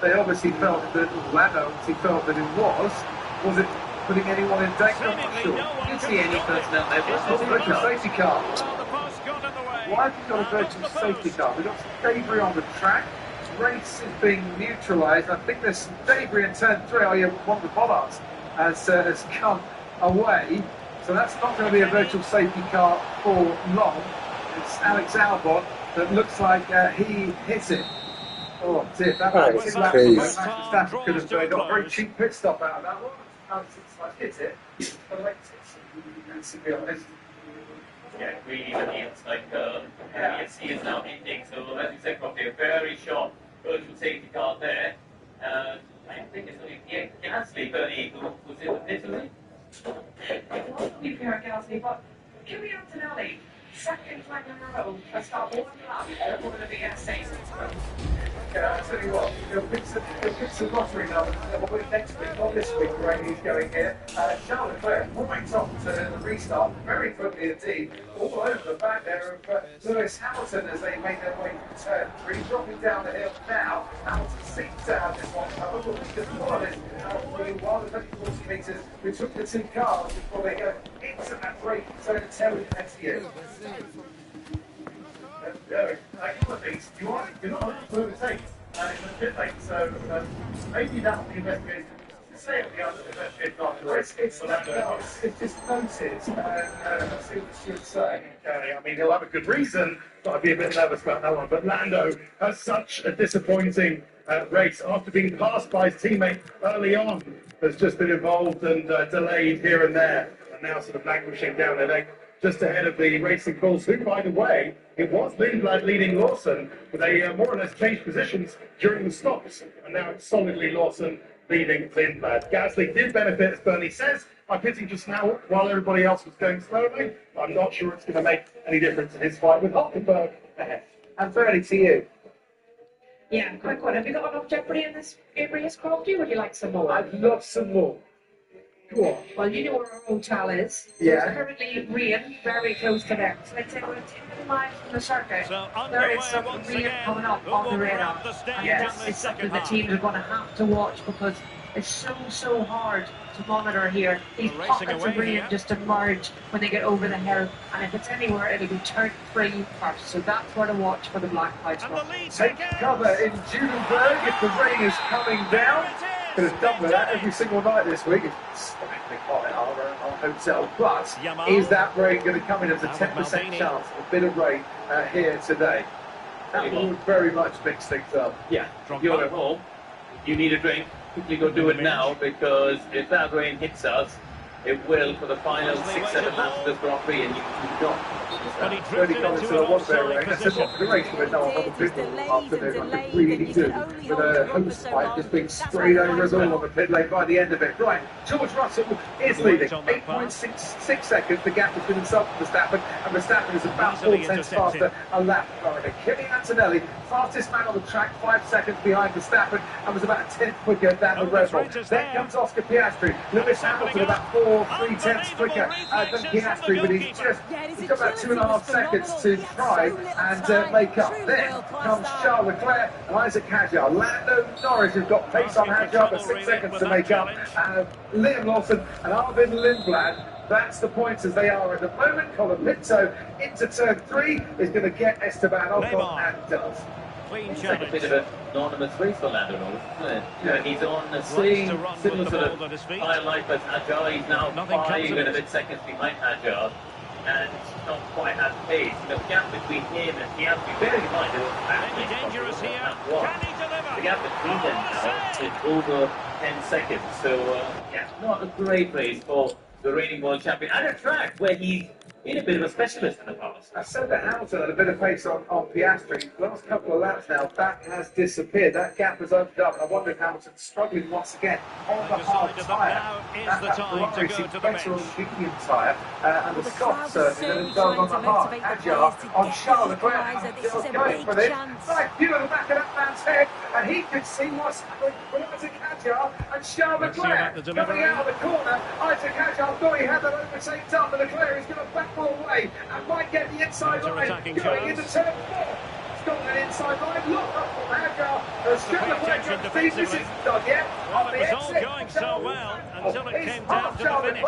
they obviously felt that Lando obviously felt that it was it putting anyone in danger? I'm not sure. You can see any personnel there. What's the virtual safety car? Why have you got a virtual safety car? We've got some debris on the track. Race is being neutralised. I think there's some debris in turn 3. Oh, yeah, one of the bollards has come away. So that's not going to be a virtual safety car for long. It's Alex Albon that looks like he hits it. Oh, dear. That was crazy. Max Verstappen could have got a very cheap pit stop out of that one. Hit it. Let's be honest. Yeah, really, it's like he is now ending. So, as you said, probably a very short virtual safety car there. I think it's only Gasly, Bernie, who was in the pit, wasn't he? It wasn't me, Pierre Gasly, but Kimi Antonelli, second time in a row, has got one lap over the VSA. Yeah, I'll tell you what, you'll pick some lottery numbers next week, not this week, where he's going here. Charles Leclerc right off to the restart, very quickly indeed, all over the back there of Lewis Hamilton as they make their way to turn 3, dropping down the hill now. Hamilton seems to have this one covered, but we just follow this for a while, there's only 40 metres between the two cars before they go into that break zone 10 next year. You're not going to take it's a bit late, so maybe that will be investigated. Say it the investigation after It's just noted, see what the should say. Okay, I mean, he'll have a good reason, but I'd be a bit nervous about that one. But Lando has such a disappointing race after being passed by his teammate early on. Has just been involved and delayed here and there, and now sort of languishing down there. Just ahead of the Racing Bulls, who, by the way, it was Lindblad leading Lawson, but they more or less changed positions during the stops, and now it's solidly Lawson leading Lindblad. Gasly did benefit, as Bernie says, by pitting just now while everybody else was going slowly. I'm not sure it's going to make any difference in his fight with Hulkenberg ahead. And Bernie, to you. Yeah, quick one. Have you got enough jeopardy in this race, Crofty, or would you like some more? I'd love some more. Go on. Well, you know where our hotel is. Yeah. There's currently rain very close to there. So let's say we're 10 miles from the circuit. There is some rain coming up on the radar. And that is something the teams are going to have to watch because it's so hard to monitor here. These pockets of rain just emerge when they get over the hill. And if it's anywhere, it'll be turn 3 first. So that's where to watch for the black clouds. Take cover in Judenberg if the rain is coming down. Could have done with that every single night this week. It's hot at our hotel. But is that rain going to come in as a 10% chance? A bit of rain here today. That would very much mix things up. Yeah, you're at home. You need a drink. Quickly go do it now because if that rain hits us, it will for the final 6-7 laps of this Grand Prix, and you do not. Bernie commented on one there, rain. I said, what the race went on the pit lane afternoon. I could really do with a hose pipe just being sprayed over us all on the pit lane by the end of it. Right, George Russell is leading. 8.66 seconds, the gap between himself and Verstappen, and Verstappen is about 4 tenths faster a lap currently. Kimi Antonelli, fastest man on the track, 5 seconds behind Verstappen, and was about a tenth quicker than the Red Bull. Then comes Oscar Piastri. Lewis Hamilton about 3 tenths quicker than Piastri, but he's got about 2.5 seconds to try and make up. Then comes Charles Leclerc and Isaac Hadjar. Lando Norris has got pace on Hadjar, but 6 seconds to make up. Liam Lawson and Arvin Lindblad. That's the points as they are at the moment. Colin Pinto into turn 3 is going to get Esteban Ocon and does. It's like a bit of an anonymous race for Lando Norris, isn't it? Yeah. He's on the same similar sort of high life as Hadjar. He's now 5 and a bit seconds behind Hadjar, and not quite at pace. You know, the gap between him and Piastri, bearing in mind, it's dangerous here. The gap between them now is over 10 seconds. So, yeah, not a great race for the reigning world champion at a track where he's been a bit of a specialist in the past. I said that Hamilton had a bit of pace on Piastri. Last couple of laps now, that has disappeared. That gap has opened up. I wonder if Hamilton's struggling once again on the hard tyre. That Ferrari seems better on the medium tyre. And the soft surface than it does on the hard. Hadjar on Charles Leclerc. Going for this. Right view of the back of that man's head. And he could see what's happening with Isaac Hadjar and Charles Leclerc coming out of the corner. Isaac Hadjar thought he had that overtake done, but Leclerc is going to back all the way and might get the inside line going into turn 4. It's got an inside line. Look up from Hadjar Attention defensively. Well, it was all going so well until it came down to the finish.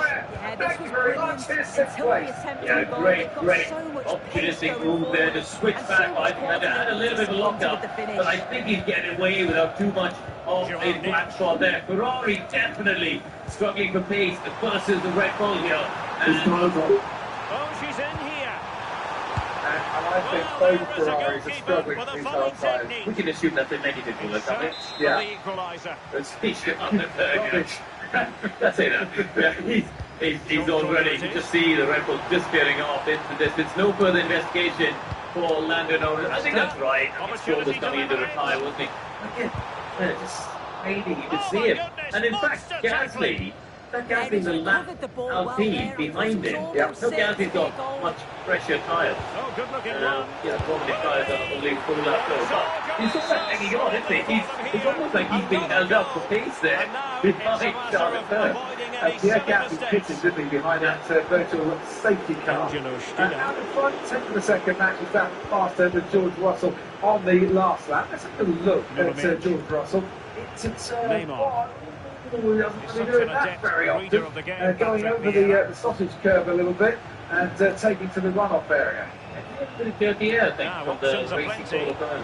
Thank you very much. Here's sixth place. Yeah, great opportunistic move there to switch back. I think that had a little bit of luck up, but I think he's getting away without too much of a black spot there. Ferrari definitely struggling for pace versus the Red Bull here. Oh, she's in here. And I think both Ferraris are struggling for these hard tyres. We can assume that's a negative rule, can't we? Yeah. It's that's it. Yeah, he's already. You just see the Red Bull just getting off into this. It's no further investigation for Lando Norris. I think that's right. Stroll was coming into the tyre, wasn't he? Again, just fading. You could see him. And in fact, Gasly. That Gasly's a lap Alpine behind him. Yeah. So Gasly's got much fresher tyres. Oh, good looking one. Yeah, probably tyres are only full lap though. But he's also hanging on, isn't he? It's almost like he's being held up for pace there behind Charles Leclerc. Pierre Gasly pitches, didn't he, behind that virtual safety car. Out in front, 10th of a second, Max Verstappen faster than George Russell on the last lap. Let's have a look at George Russell. It's Neymar. He doesn't really do that very often. Going over the sausage curve a little bit and taking to the runoff area. Pretty dirty air, I think, from the racing all the time.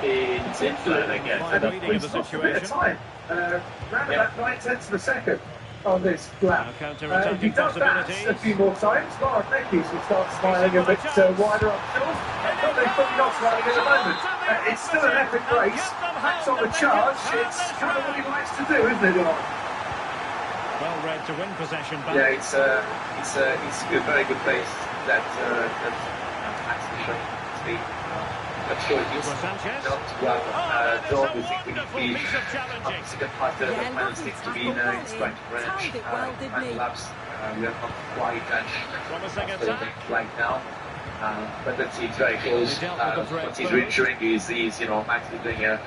15 flat, I guess. And we've lost a bit of time. Round about 9/10 of a second on this lap. If he does that a few more times, Laura Beckys will start smiling a bit wider up short. But they're probably not smiling at the moment. It's still an epic race. Max on the charge. It's kind of what he likes to do, isn't it, Laura? Well read to win possession back. Yeah, it's a very good pace that Max is showing speed. But sure, he's not well. George is thinking second faster, but Max seems to be in his right range. 9 laps. We are not quite at right now. But let's see, it's very close. What he's really showing is Max is doing an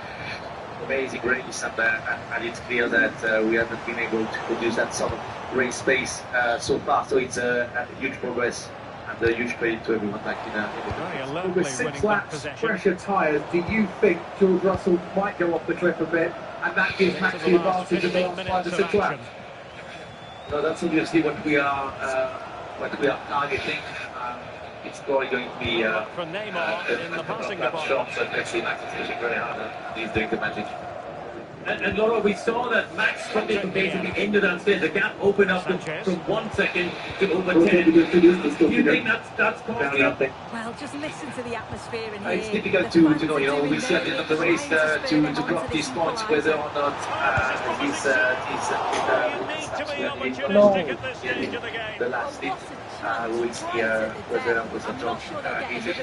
amazing race, and it's clear that we haven't been able to produce that sort of race pace so far. So it's a huge progress and a huge credit to everyone back in with 6 laps, fresher tyres, do you think George Russell might go off the cliff a bit, and that gives Max the advantage of the last 5 or 6 laps? No, that's obviously what we are targeting. It's probably going to be for Neymar in the passing department. But let's see, Max is pushing very hard and he's doing the magic. And Laura, we saw that Max struggled from basically into that stage. The gap opened up from 1 second to over 10. Do you think that's costly? Well, just listen to the atmosphere in here. It's difficult to know. We see at the end of the race to drop these points whether or not he's the last hit. We'll see whether that was a job easy.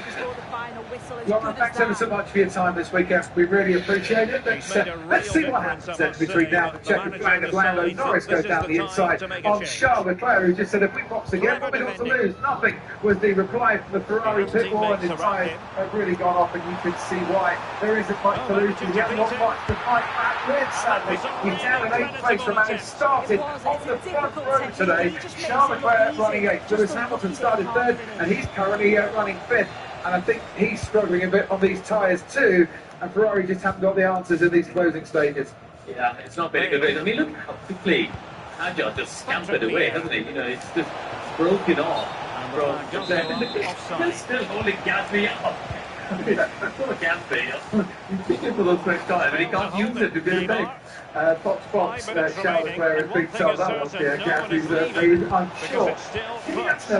Laura, thanks ever so much for your time this weekend. We really appreciate it. Let's see what happens then between now and the checkered flag of Lando Norris goes down the inside on Charles Leclerc, who just said, if we box again, what we got to lose? Nothing was the reply from the Ferrari pit wall, and his tyres have really gone off, and you can see why. There isn't much to lose. He hasn't got much to fight back with, sadly. He's down in 8th place, the man who started on the front row today. Charles Leclerc running 8th. Lewis Hamilton started 3rd, and he's currently running 5th. And I think he's struggling a bit on these tyres too, and Ferrari just haven't got the answers in these closing stages. Yeah, it's not been a good race. I mean, look how quickly Hadjar just scampered away, hasn't he? It's just broken off from there's still holding Gasly up. Poor Gasly. He's looking for those fresh tyres, but he can't use it to do anything. Fox, Charles Leclerc has big time that was here. Gasly's unsure.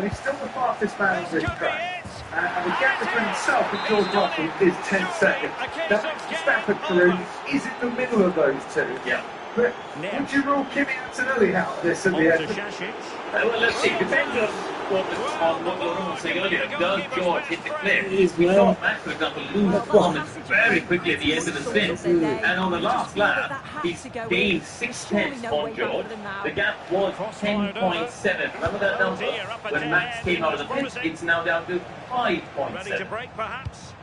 He's still the fastest man on this track. And the gap between himself and George Russell is 10 seconds. Now, Stafford Crew is in the middle of those two. Yeah. But would you rule Kimi Antonelli out of this in the end? Well, let's see. Depends on what Laurent was saying earlier. Does George hit the cliff? We saw Max, for example, lose performance very quickly at the end of the stint. And on the last lap, he's gained 6/10 on George. The gap was 10.7. Remember that number? When Max came out of the pit, it's now down to 5.7.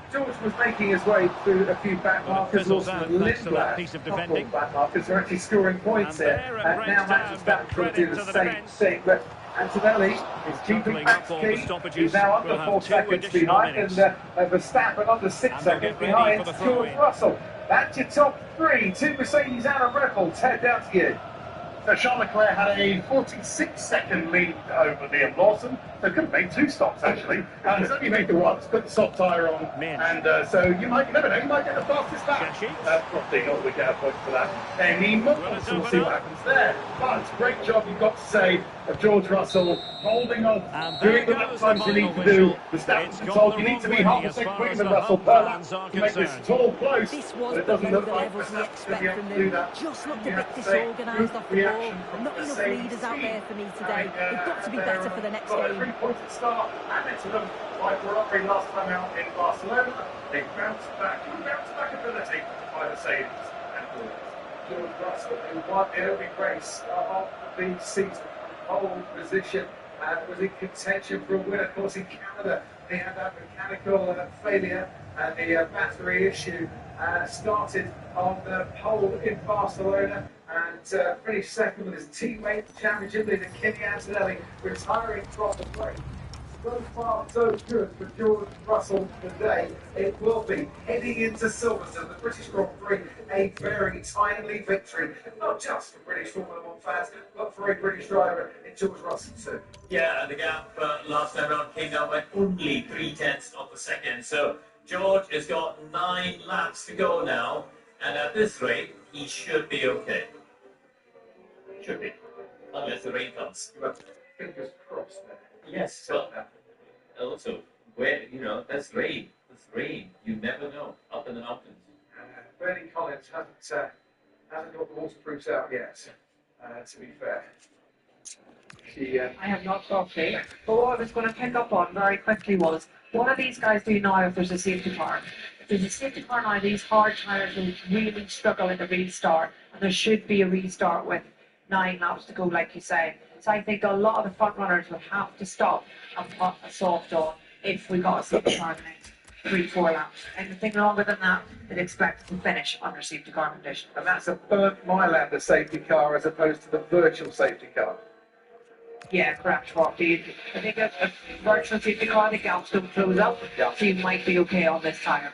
George was making his way through a few back markers, also Lindblad, a couple of back markers are actually scoring points here. Now Max Verstappen will do the same thing, but Antonelli is keeping back key. He's now under 4 seconds behind, and Verstappen under 6 seconds behind George Russell. That's your top 3. 2 Mercedes and a Red Bull. Ted, down to you. So Charles Leclerc had a 46-second lead over Liam Lawson, so could have made 2 stops actually. He's only made the once, put the soft tyre on, and so you never know, you might get the fastest lap. Probably not, we get a point for that. And he must we'll see what happens there. But great job, you've got to say, of George Russell holding on, doing the lap times you need to do. The stats are told you need to be half a second quicker than Russell per lap to make this tall close. But it doesn't look like Verstappen's going to be able to do that. Just looked a bit disorganised off the ball. Not enough leaders out there for me today. They've got to be better for the next game. 3 points at start, and into them by Ferrari last time out in Barcelona. They bounced back ability by Mercedes and Williams. George Russell, who won the only race of the season, pole position, and was in contention for a win. Of course, in Canada, they had that mechanical failure and the battery issue. Started on the pole in Barcelona and finished second with his teammate, championship leader Kimi Antonelli, retiring from the race. So far, so good for George Russell today. It will be heading into Silverstone, the British Grand Prix, a very timely victory, not just for British Formula 1 fans, but for a British driver in George Russell too. Yeah, and the gap last time around came down by only 0.3 of a second. So George has got 9 laps to go now, and at this rate, he should be okay. Should be, unless the rain comes. But fingers crossed there. Yes, but also, where, that's rain. That's rain. You never know. Up in the mountains. Bernie Collins hasn't got the waterproofs out yet, to be fair. I have not talked to. But what I was going to pick up on very quickly was, what do these guys do now if there's a safety car? If there's a safety car now, these hard tyres will really struggle in the restart, and there should be a restart with 9 laps to go, like you say. So I think a lot of the front runners would have to stop and put a soft on if we got a safety car in the next 3-4 laps. Anything longer than that, they'd expect to finish under safety car conditions. And that's a burnt Mylander safety car as opposed to the virtual safety car. Yeah, correct, Rocky. I think a virtual safety car, the gaps don't close up, so you might be okay on this tyre.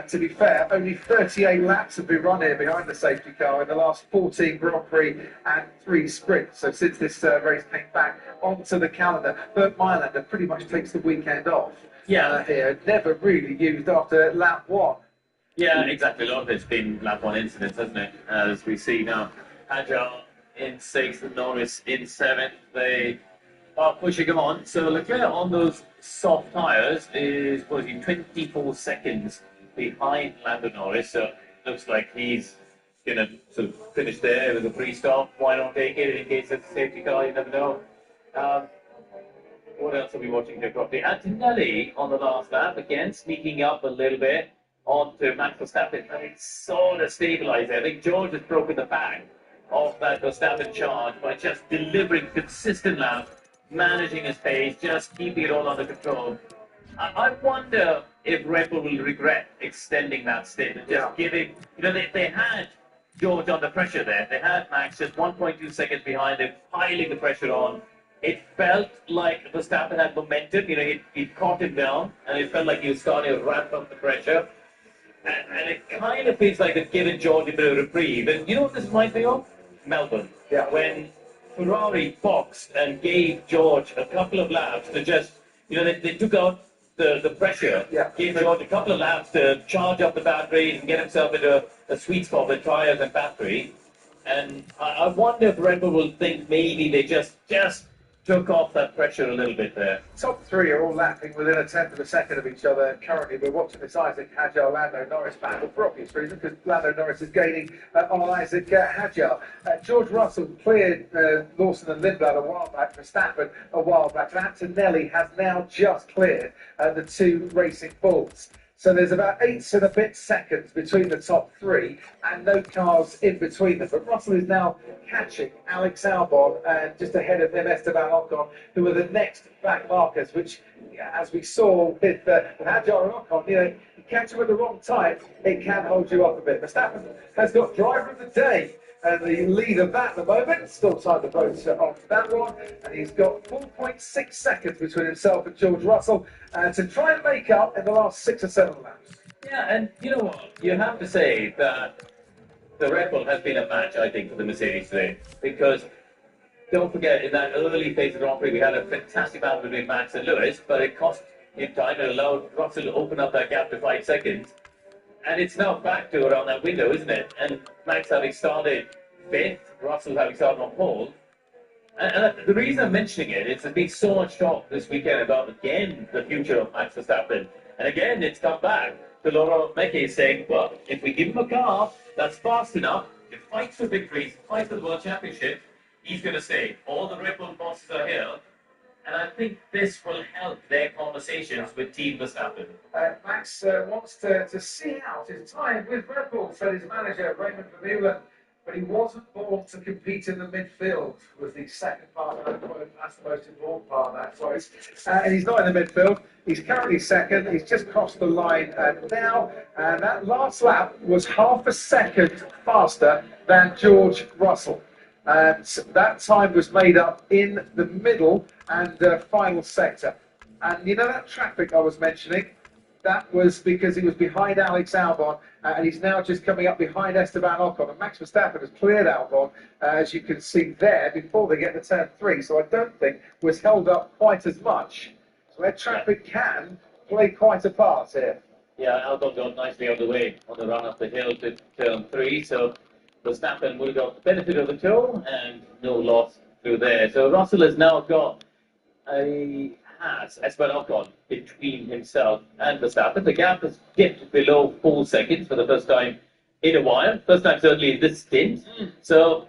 To be fair, only 38 laps have been run here behind the safety car in the last 14 Grand Prix and 3 sprints. So since this race came back onto the calendar, Bert Mylander pretty much takes the weekend off. Yeah. Here, never really used after lap 1. Yeah, exactly. A lot of it's been lap 1 incidents, hasn't it? As we see now, Hadjar in 6th and Norris in 7th. They are pushing him on. So Leclerc on those soft tyres is pushing 24 seconds behind Lando Norris, so looks like he's going to sort of finish there with a free stop. Why not take it in case it's a safety car? You never know. What else are we watching here properly? Antonelli on the last lap, again sneaking up a little bit onto Max Verstappen, and it's sort of stabilised. I think George has broken the back of that Verstappen charge by just delivering consistent laps, managing his pace, just keeping it all under control. I wonder if Red Bull will regret extending that stint and just giving, they had George under pressure there. They had Max just 1.2 seconds behind him, piling the pressure on. It felt like Verstappen had momentum, it caught him down, and it felt like he was starting to ramp up the pressure. And it kind of feels like they've given George a bit of a reprieve. And you know what this reminds me of? Melbourne. Yeah. When Ferrari boxed and gave George a couple of laps to just, they took out the pressure, gave George a couple of laps to charge up the batteries and get himself into a sweet spot with tyres and battery. And I wonder if Red Bull will think maybe they just took off that pressure a little bit there. Top 3 are all lapping within a tenth of a second of each other. Currently, we're watching this Isaac Hadjar Lando Norris battle for obvious reason, because Lando Norris is gaining on Isaac Hadjar. George Russell cleared Lawson and Lindblad a while back, Verstappen a while back, and Antonelli has now just cleared the 2 Racing Bulls. So there's about 8 and a bit seconds between the top 3 and no cars in between them. But Russell is now catching Alex Albon and just ahead of him Esteban Ocon, who are the next back markers, which, as we saw with Hadjar and Ocon, you catch them at the wrong time, it can hold you up a bit. Verstappen has got driver of the day and the lead of that at the moment. Still time to vote on that one. And he's got 4.6 seconds between himself and George Russell to try and make up in the last 6 or 7 laps. Yeah, and you know what? You have to say that the Red Bull has been a match, I think, for the Mercedes today. Because don't forget, in that early phase of the Grand Prix, we had a fantastic battle between Max and Lewis, but it cost him time. It allowed Russell to open up that gap to 5 seconds. And it's now back to around that window, isn't it? And Max having started 5th, Russell having started on pole. And the reason I'm mentioning it is there's been so much talk this weekend about, again, the future of Max Verstappen. And again, it's come back to Laurent Mekies saying, well, if we give him a car that's fast enough, to fight for victories, fight for the World Championship, he's going to stay. All the Red Bull bosses are here. And I think this will help their conversations with Team Verstappen. Max wants to see out his time with Red Bull, said his manager, Raymond Vermeulen. But he wasn't born to compete in the midfield, was the second part of that quote. That's the most important part of that quote. And he's not in the midfield. He's currently second. He's just crossed the line now. And that last lap was half a second faster than George Russell. And that time was made up in the middle and final sector. And you know that traffic I was mentioning? That was because he was behind Alex Albon, and he's now just coming up behind Esteban Ocon. And Max Verstappen has cleared Albon, as you can see there, before they get to turn 3. So I don't think was held up quite as much. So their traffic can play quite a part here. Yeah, Albon got nicely out of the way on the run up the hill to turn 3. So Verstappen would have got the benefit of the tow and no loss through there. So Russell has now got Esteban Ocon between himself and Verstappen. The gap has dipped below 4 seconds for the first time in a while. First time certainly in this stint. So